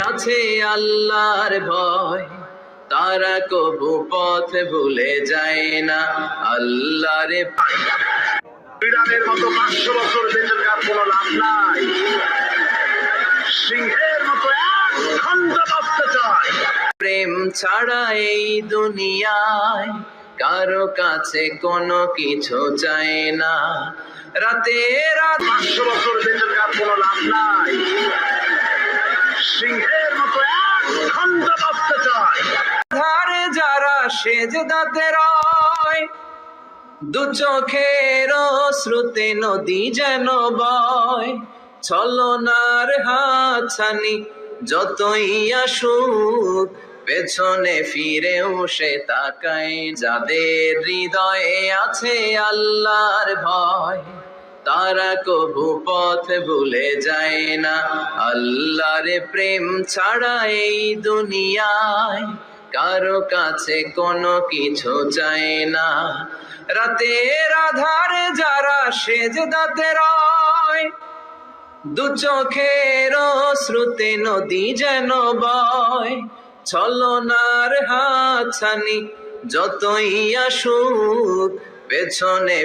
আছে আল্লাহর ভয়, তারা কবু পথ ভুলে যায় না। আল্লাহর বিড়ালের মতো 500 বছর বেঁচে থাকার কোনো লাভ নাই। সিংহের মতো এক খণ্ড বাঁচতে চায়। প্রেম ছাড়া এই দুনিয়ায় কারো কাছে কোনো কিছু চায় না। রাতে রাত 500 বছর বেঁচে থাকার কোনো লাভ নাই। সিংহের মতো এক খণ্ড বাঁচতে চায়। ধারে যারা সেজদাতে রয়, দু চোখের শ্রুতে নদী যেন বয়। ছলনার হাতছানি যতই আসুক, পেছনে ফিরেও সে তাকায়। যাদের হৃদয়ে আছে আল্লাহর ভয়, তারা কবু পথ ভুলে যায় না। আল্লাহর প্রেম ছাড়া এই দুনিয়ায় কারো কাছে কোনো কিছু চায় না। রাতের আধারে যারা সেজদাতে রয়, দু চোখের শ্রুতে নদী যেন বয়। ছলনার হাতছানি যতই আসুক, পেছনে